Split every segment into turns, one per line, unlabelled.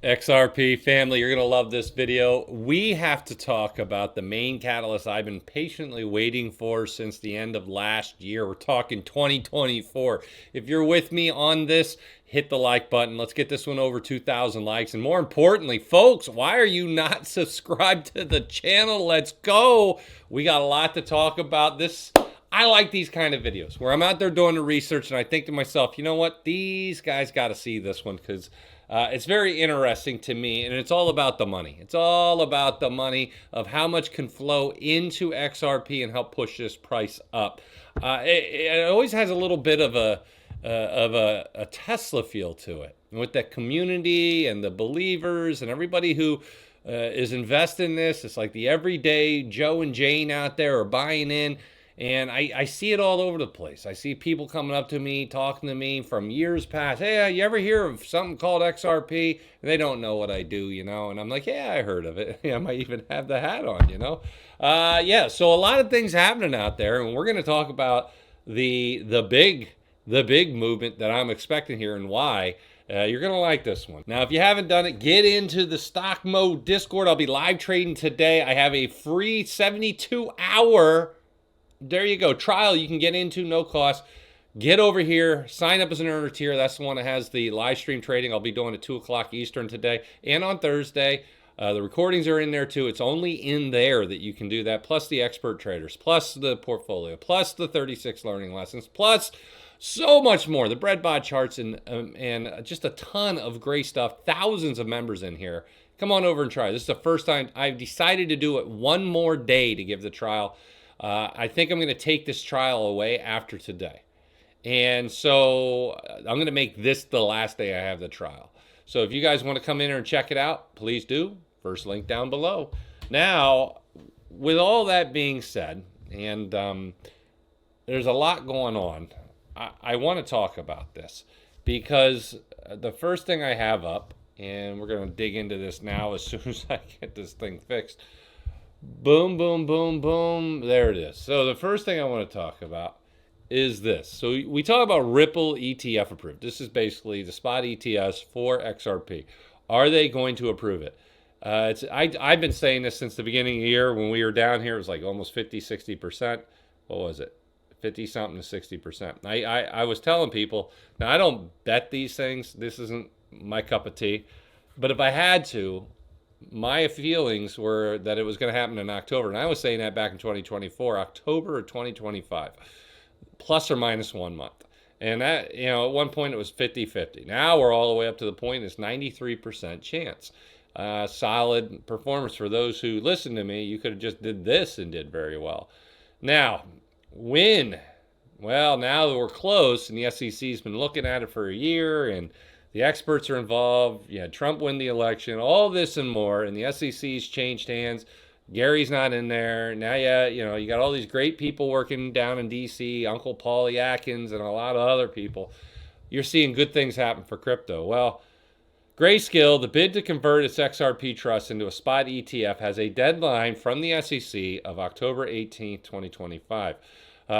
XRP family, you're going to love this video. We have to talk about the main catalyst I've been patiently waiting for since the end of last year. We're talking 2024. If you're with me on this, hit the like button. Let's get this one over 2,000 likes. And more importantly, folks, why are you not subscribed to the channel? Let's go. We got a lot to talk about. I like these kind of videos where I'm out there doing the research and I think to myself, you know what? These guys got to see this one because it's very interesting to me, and it's all about the money. It's all about the money of how much can flow into XRP and help push this price up. It always has a little bit of a Tesla feel to it, and with that community and the believers and everybody who is invested in this. It's like the everyday Joe and Jane out there are buying in. And I see it all over the place. I see people coming up to me, talking to me from years past. Hey, you ever hear of something called XRP? And they don't know what I do, you know. And I'm like, yeah, I heard of it. I might even have the hat on, you know. Yeah, so a lot of things happening out there. And we're going to talk about the big movement that I'm expecting here and why. You're going to like this one. Now, if you haven't done it, get into the Stock Mode Discord. I'll be live trading today. I have a free 72-hour there you go, trial you can get into, no cost. Get over here, sign up as an earner tier. That's the one that has the live stream trading. I'll be doing at 2 o'clock Eastern today and on Thursday. The recordings are in there too. It's only in there that you can do that, plus the expert traders, plus the portfolio, plus the 36 learning lessons, plus so much more. The breadboard charts and just a ton of great stuff. Thousands of members in here. Come on over and try. This is the first time I've decided to do it one more day to give the trial. I think I'm going to take this trial away after today. And so I'm going to make this the last day I have the trial. So if you guys want to come in here and check it out, please do. First link down below. Now, with all that being said, and there's a lot going on, I want to talk about this because the first thing I have up, and we're going to dig into this now as soon as I get this thing fixed. Boom, boom, boom, boom. There it is. So the first thing I want to talk about is this. So we talk about Ripple ETF approved. This is basically the spot ETFs for XRP. Are they going to approve it? I've been saying this since the beginning of the year. When we were down here, it was like almost 50, 60%. What was it? 50 something to 60%. I was telling people, now I don't bet these things. This isn't my cup of tea. But if I had to, my feelings were that it was going to happen in October. And I was saying that back in 2024, October of 2025, plus or minus 1 month. And that, you know, at one point it was 50-50. Now we're all the way up to the point it's 93% chance. Solid performance for those who listen to me. You could have just did this and did very well. Now, when? Well, now that we're close and the SEC's been looking at it for a year and the experts are involved. You had Trump win the election, all this and more, and the SEC's changed hands. Gary's not in there. Now, you got all these great people working down in D.C., Uncle Paulie Atkins and a lot of other people. You're seeing good things happen for crypto. Well, Grayscale, the bid to convert its XRP trust into a spot ETF, has a deadline from the SEC of October 18th, 2025.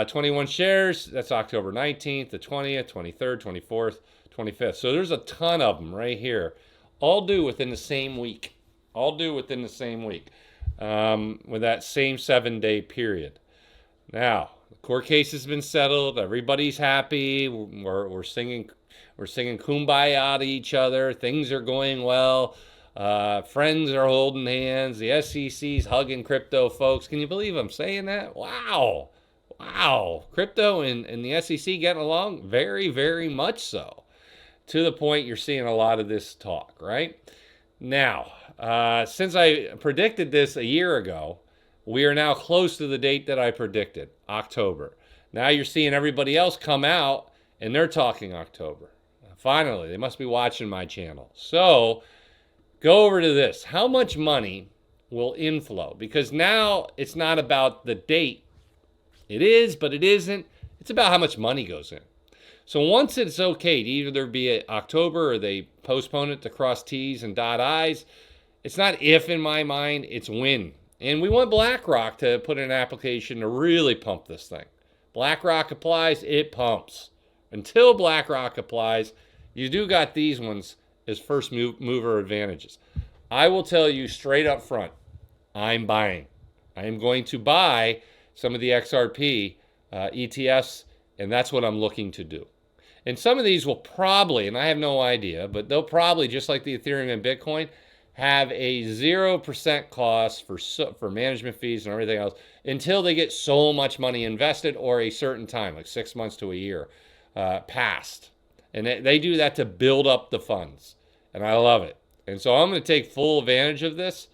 21 shares, that's October 19th, the 20th, 23rd, 24th, 25th. So there's a ton of them right here, all due within the same week. All due within the same week with that same 7-day period. Now, the court case has been settled. Everybody's happy. We're singing kumbaya to each other. Things are going well. Friends are holding hands. The SEC's hugging crypto folks. Can you believe I'm saying that? Wow. Crypto and the SEC getting along? Very, very much so. To the point you're seeing a lot of this talk, right? Now, since I predicted this a year ago, we are now close to the date that I predicted, October. Now you're seeing everybody else come out and they're talking October. Finally, they must be watching my channel. So go over to this. How much money will inflow? Because now it's not about the date. It is, but it isn't. It's about how much money goes in. So once it's okay to either be October or they postpone it to cross T's and dot I's, it's not if in my mind, it's when. And we want BlackRock to put in an application to really pump this thing. BlackRock applies, it pumps. Until BlackRock applies, you do got these ones as first mover advantages. I will tell you straight up front, I'm buying. I am going to buy some of the XRP ETFs, and that's what I'm looking to do. And some of these will probably, and I have no idea, but they'll probably, just like the Ethereum and Bitcoin, have a 0% cost for management fees and everything else until they get so much money invested or a certain time, like 6 months to a year, passed. And they do that to build up the funds. And I love it. And so I'm going to take full advantage of this.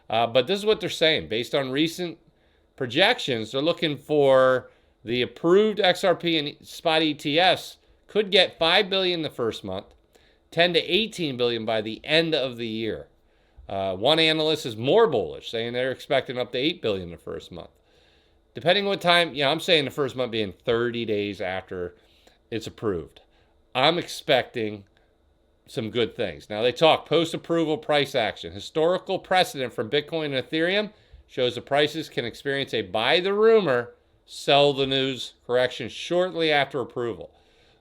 But this is what they're saying. Based on recent projections, they're looking for the approved XRP and spot ETFs could get $5 billion the first month, 10 to 18 billion by the end of the year. One analyst is more bullish, saying they're expecting up to 8 billion the first month. Depending what time, I'm saying the first month being 30 days after it's approved. I'm expecting some good things. Now they talk post-approval price action. Historical precedent for Bitcoin and Ethereum shows the prices can experience a buy the rumor, sell the news correction shortly after approval.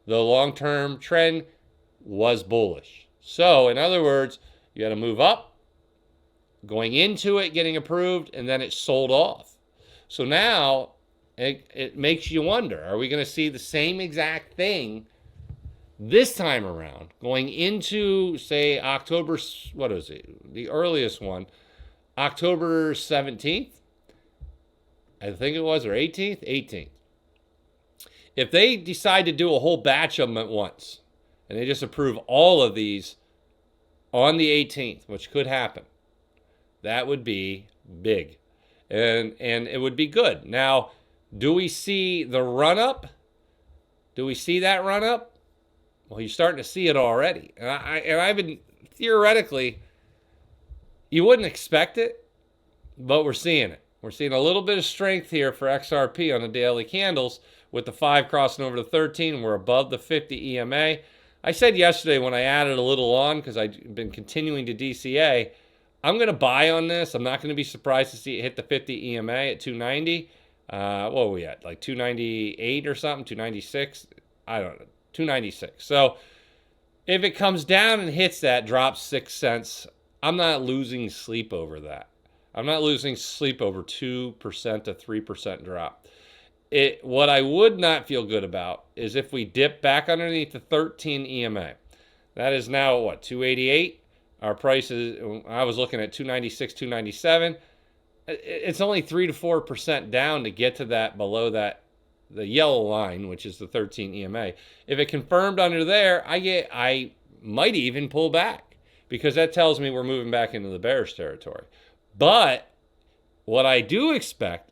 The long-term trend was bullish. So, in other words, you got to move up, going into it, getting approved, and then it sold off. So now it makes you wonder, are we going to see the same exact thing this time around, going into, say, October, what is it, the earliest one, October 17th, I think it was, or 18th? 18th. If they decide to do a whole batch of them at once, and they just approve all of these on the 18th, which could happen, that would be big. And it would be good. Now, do we see the run-up? Do we see that run-up? Well, you're starting to see it already. And I've been, theoretically, you wouldn't expect it, but we're seeing it. We're seeing a little bit of strength here for XRP on the daily candles, with the 5 crossing over to 13. We're above the 50 EMA. I said yesterday when I added a little on, because I've been continuing to DCA, I'm going to buy on this. I'm not going to be surprised to see it hit the 50 EMA at 290. What are we at? Like 298 or something? 296? I don't know. 296. So if it comes down and hits that, drops 6 cents, I'm not losing sleep over that. I'm not losing sleep over 2% to 3% drop. What I would not feel good about is if we dip back underneath the 13 EMA. That is now, what, 288? Our price is, I was looking at 296, 297. It's only 3 to 4% down to get to that, below that, the yellow line, which is the 13 EMA. If it confirmed under there, I might even pull back, because that tells me we're moving back into the bearish territory. But what I do expect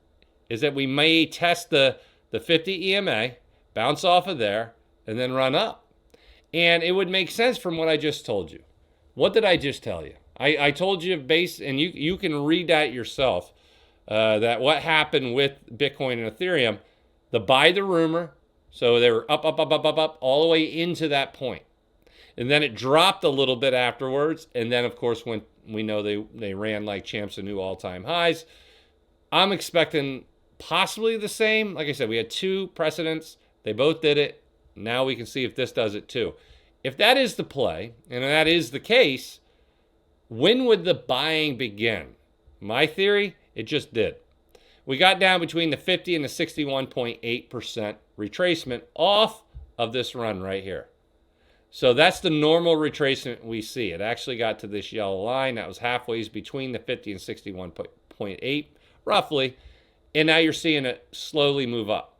is that we may test the 50 EMA, bounce off of there, and then run up. And it would make sense from what I just told you. What did I just tell you? I told you and you can read that yourself, that what happened with Bitcoin and Ethereum, the buy the rumor, so they were up, all the way into that point. And then it dropped a little bit afterwards, and then, of course, when we know they ran like champs to new all-time highs, I'm expecting possibly the same. Like I said, we had 2 precedents. They both did it. Now we can see if this does it too. If that is the play, and that is the case, when would the buying begin? My theory, it just did. We got down between the 50 and the 61.8% retracement off of this run right here. So that's the normal retracement we see. It actually got to this yellow line. That was halfway between the 50 and 61.8, roughly. And now you're seeing it slowly move up.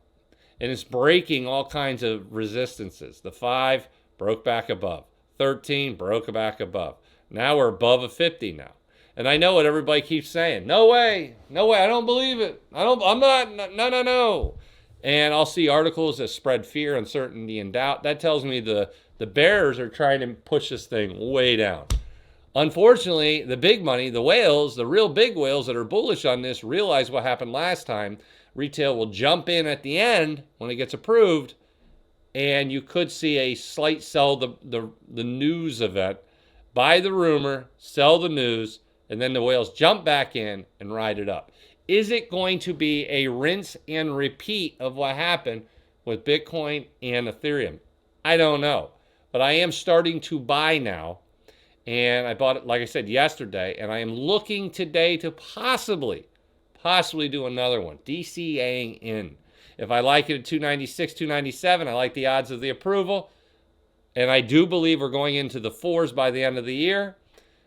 And it's breaking all kinds of resistances. The 5 broke back above. 13 broke back above. Now we're above a 50 now. And I know what everybody keeps saying. No way. No way. I don't believe it. I'm not. No. And I'll see articles that spread fear, uncertainty, and doubt. That tells me the bears are trying to push this thing way down. Unfortunately, the big money, the whales, the real big whales that are bullish on this, realize what happened last time. Retail will jump in at the end when it gets approved, and you could see a slight sell the news event, buy the rumor, sell the news, and then the whales jump back in and ride it up. Is it going to be a rinse and repeat of what happened with Bitcoin and Ethereum? I don't know. But I am starting to buy now. And I bought it, like I said, yesterday, and I am looking today to possibly do another one, DCAing in. If I like it at 296, 297, I like the odds of the approval. And I do believe we're going into the fours by the end of the year.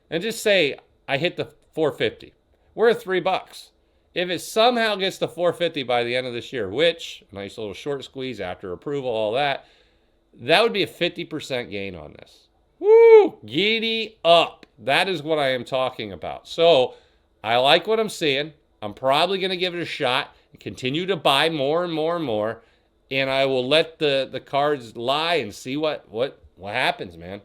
And just say I hit the 450. We're at $3. If it somehow gets to 450 by the end of this year, which, a nice little short squeeze after approval, all that, that would be a 50% gain on this. Woo! Giddy up. That is what I am talking about. So I like what I'm seeing. I'm probably going to give it a shot and continue to buy more and more and more. And I will let the cards lie and see what happens, man.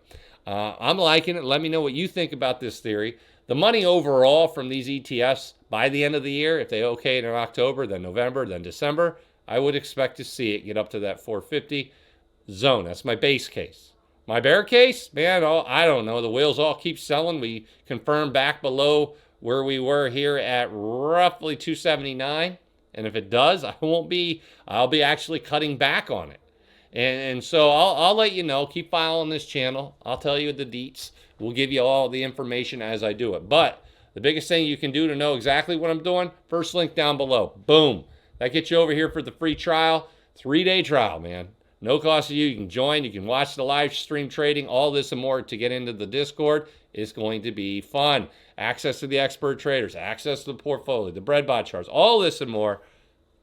I'm liking it. Let me know what you think about this theory. The money overall from these ETFs by the end of the year, if they okay it in October, then November, then December, I would expect to see it get up to that 450 zone. That's my base case. My bear case, man, I don't know. The whales all keep selling. We confirmed back below where we were here at roughly 279. And if it does, I'll be actually cutting back on it. And so I'll let you know. Keep following this channel. I'll tell you the deets. We'll give you all the information as I do it. But the biggest thing you can do to know exactly what I'm doing, first link down below. Boom. That gets you over here for the free trial. 3-day trial, man. No cost to you. You can join. You can watch the live stream trading. All this and more to get into the Discord. It's going to be fun. Access to the expert traders. Access to the portfolio. The breadbot charts. All this and more.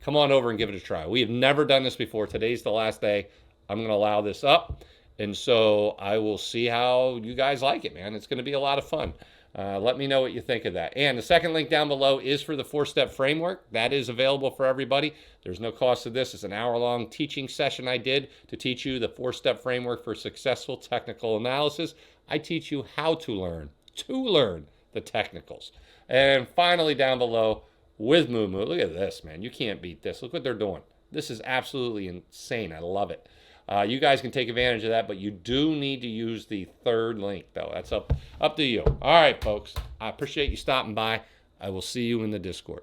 Come on over and give it a try. We have never done this before. Today's the last day. I'm going to allow this up. And so I will see how you guys like it, man. It's going to be a lot of fun. Let me know what you think of that. And the second link down below is for the 4-step framework. That is available for everybody. There's no cost to this. It's an hour-long teaching session I did to teach you the 4-step framework for successful technical analysis. I teach you how to learn the technicals. And finally down below with Moo Moo. Look at this, man. You can't beat this. Look what they're doing. This is absolutely insane. I love it. You guys can take advantage of that, but you do need to use the third link, though. That's up to you. All right, folks. I appreciate you stopping by. I will see you in the Discord.